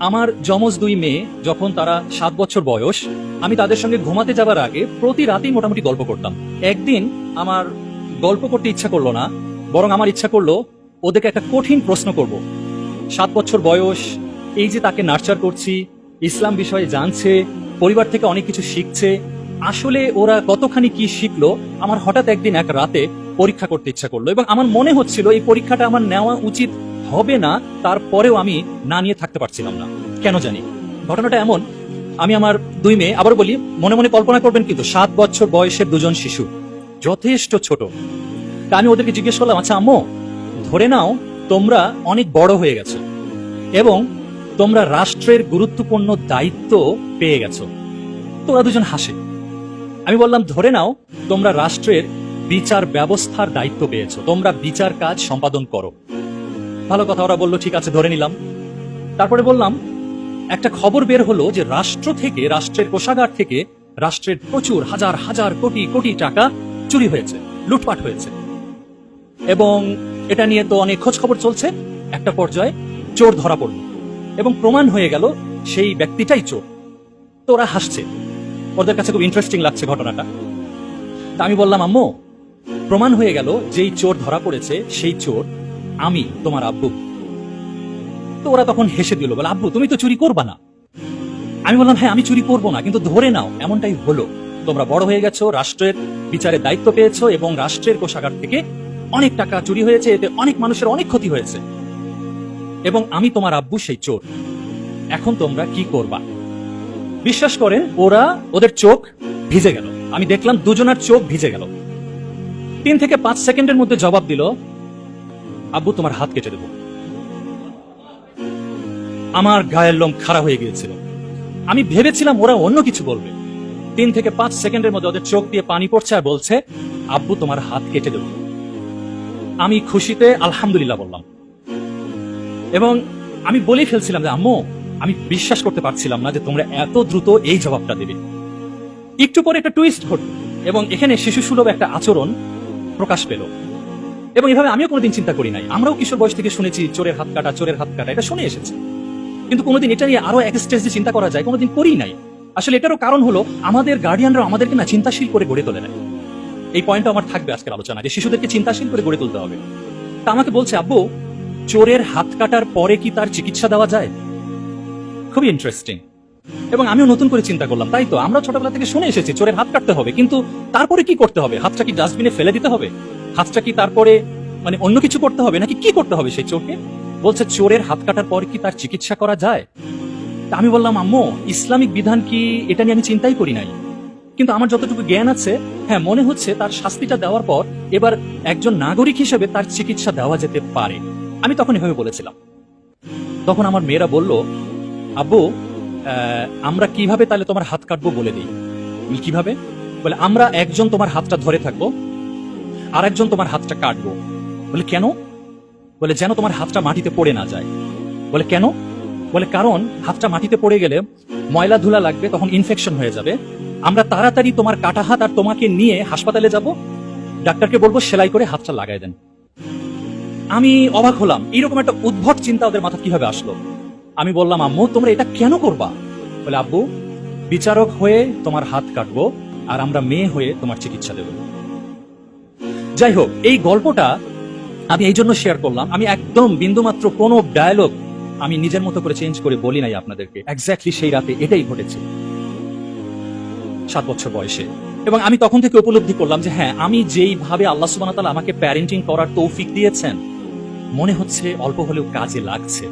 আমার যমজ দুই মেয়ে যখন তারা 7 বছর বয়স, আমি তাদের সঙ্গে ঘুমাতে যাবার আগে প্রতি রাতেই মোটামুটি গল্প করতাম। একদিন আমার গল্প করতে ইচ্ছা করলো না, বরং আমার ইচ্ছা করলো ওদেরকে একটা কঠিন প্রশ্ন করব। 7 বছর বয়স, এই যে তাকে নার্চার করছি, ইসলাম বিষয়ে জানছে, পরিবার থেকে অনেক কিছু শিখছে, আসলে ওরা কতখানি কি শিখলো আমার হঠাৎ একদিন এক রাতে পরীক্ষা করতে ইচ্ছা করলো। এবং আমার মনে হচ্ছিল এই পরীক্ষাটা আমার নেওয়া উচিত হবে না, তারপরেও আমি না নিয়ে থাকতে পারছিলাম না, কেন জানি। ঘটনাটা এমন, আমি আমার দুই মেয়ে, আবার বলি মনে মনে কল্পনা করবেন কিন্তু 7 বছর বয়সের দুজন শিশু, যথেষ্ট ছোট। তা আমি ওদেরকে জিজ্ঞেস করলাম, আচ্ছা আম্মু, ধরে নাও তোমরা অনেক বড় হয়ে গেছো এবং তোমরা রাষ্ট্রের গুরুত্বপূর্ণ দায়িত্ব পেয়ে গেছো। তো ওরা দুজন হাসে। আমি বললাম, ধরে নাও তোমরা রাষ্ট্রের বিচার ব্যবস্থার দায়িত্ব পেয়েছো, তোমরা বিচার কাজ সম্পাদন করো। ভালো কথা, ওরা বললো ঠিক আছে, ধরে নিলাম। তারপরে বললাম, একটা খবর বের হলো যে রাষ্ট্র থেকে, রাষ্ট্রের কোষাগার থেকে রাষ্ট্রের প্রচুর হাজার হাজার কোটি কোটি টাকা চুরি হয়েছে, লুটপাট হয়েছে, এবং এটা নিয়ে তো অনেক খোঁজ খবর চলছে। একটা পর্যায়ে চোর ধরা পড়ল এবং প্রমাণ হয়ে গেল সেই ব্যক্তিটাই চোর। তো ওরা হাসছে, ওদের কাছে খুব ইন্টারেস্টিং লাগছে ঘটনাটা। তা আমি বললাম, আম্মু, প্রমাণ হয়ে গেল যেই চোর ধরা পড়েছে সেই চোর আমি, তোমার আব্বু। তো ওরা তখন হেসে দিল, বলে আব্বু তুমি তো চুরি করবা না। আমি বললাম, হ্যাঁ আমি চুরি করবো না, কিন্তু ধরে নাও এমনটাই হলো, তোমরা বড় হয়ে গেছো, রাষ্ট্রের বিচারের দায়িত্ব পেয়েছো এবং রাষ্ট্রের কোষাগার থেকে অনেক টাকা চুরি হয়েছে, এতে অনেক মানুষের অনেক ক্ষতি হয়েছে, এবং আমি তোমার আব্বু সেই চোর। এখন তোমরা কি করবা? বিশ্বাস করেন, ওদের চোখ ভিজে গেল। আমি দেখলাম দুজনের চোখ ভিজে গেল। 3 থেকে 5 সেকেন্ডের মধ্যে জবাব দিল, আব্বু তোমার হাত কেটে দেব। আমার গায়ের লোম খাড়া হয়ে গিয়েছিল। আমি ভেবেছিলাম ওরা অন্য কিছু বলবে। 3 থেকে 5 সেকেন্ডের মধ্যে ওদের চোখ দিয়ে পানি পড়ছে আর বলছে, আব্বু তোমার হাত কেটে দেব। আমি খুশিতে আলহামদুলিল্লাহ বললাম, এবং আমি বলেই ফেলছিলাম যে আম্মু, আমি বিশ্বাস করতে পারছিলাম না যে তোমরা এত দ্রুত এই জবাবটা দেবে। একটু পরে একটা টুইস্ট ঘটল এবং এখানে শিশু সুলভ একটা আচরণ প্রকাশ পেল। এবং এভাবে আমিও কোনোদিন চিন্তা করি নাই। আমরাও কিশোর বয়স থেকে শুনেছি চোরের হাত কাটা, চোরের হাত কাটা, এটা শুনে এসেছি, কিন্তু কোনোদিন এটা নিয়ে আরো এক স্টেজে চিন্তা করা যায় কোনোদিন করি নাই। আসলে এটারও কারণ হলো আমাদের গার্ডিয়ানরা আমাদেরকে না চিন্তাশীল করে গড়ে তোলে না। এই পয়েন্টটা আমার থাকবে আজকের আলোচনা, যে শিশুদেরকে চিন্তাশীল করে গড়ে তুলতে হবে। তা আমাকে বলছে, আব্বু চোরের হাত কাটার পরে কি তার চিকিৎসা দেওয়া যায়? খুবই ইন্টারেস্টিং। এবং আমিও নতুন করে চিন্তা করলাম, তাই তো আমরা ছোটবেলা থেকে শুনে এসেছি চোরের হাত কাটতে হবে, কিন্তু তারপরে কি করতে হবে? হাতটা কি ডাস্টবিনে ফেলে দিতে হবে? হাতটা কি তারপরে মানে অন্য কিছু করতে হবে, নাকি কি করতে হবে সেই চোরকে? বলছে চোরের হাত কাটার পরে কি তার চিকিৎসা করা যায়? তা আমি বললাম, আম্মু ইসলামিক বিধান কি, এটা নিয়ে আমি চিন্তাই করি নাই, কিন্তু আমার যতটুকু জ্ঞান আছে, হ্যাঁ মনে হচ্ছে তার শাস্তিটা দেওয়ার পর এবার একজন নাগরিক হিসেবে তার চিকিৎসা দেওয়া যেতে পারে। আমি তখন এভাবে বলেছিলাম। তখন আমার মেয়েরা বলল, আব্বু আমরা কিভাবে তাহলে তোমার হাত কাটবো বলে দিই। কিভাবে? বলে আমরা একজন তোমার হাতটা ধরে থাকবো আর একজন তোমার হাতটা কাটবো। বলে কেন? বলে যেন তোমার হাতটা মাটিতে পড়ে না যায়। বলে কেন? বলে কারণ হাতটা মাটিতে পড়ে গেলে ময়লা ধুলা লাগবে, তখন ইনফেকশন হয়ে যাবে। আমরা তাড়াতাড়ি তোমার কাটা হাত আর তোমাকে নিয়ে হাসপাতালে যাব, ডাক্তারকে বলবো সেলাই করে হাতটা লাগাই দেন। আমি অবাক হলাম, এইরকম একটা উদ্ভট চিন্তা ওদের মাথা কিভাবে আসলো। আমি বললাম, আম্মু তোমরা এটা কেন করবা? বলে আব্বু বিচারক হয়ে তোমার হাত কাটবো আর আমরা মেয়ে হয়ে তোমার চিকিৎসা দেব। যাই হোক, এই গল্পটা আমি এই জন্য শেয়ার করলাম, আমি একদম বিন্দুমাত্র কোনো ডায়ালগ আমি নিজের মতো করে চেঞ্জ করে বলি নাই আপনাদেরকে। এক্স্যাক্টলি সেই রাতে এটাই ঘটেছে 7 বছর বয়সে। এবং আমি তখন থেকে উপলব্ধি করলাম যে হ্যাঁ, আমি যেইভাবে আল্লাহ সুবহানাহু ওয়া তাআলা আমাকে প্যারেন্টিং করার তৌফিক দিয়েছেন, মনে হচ্ছে অল্প হলেও কাজে লাগছে।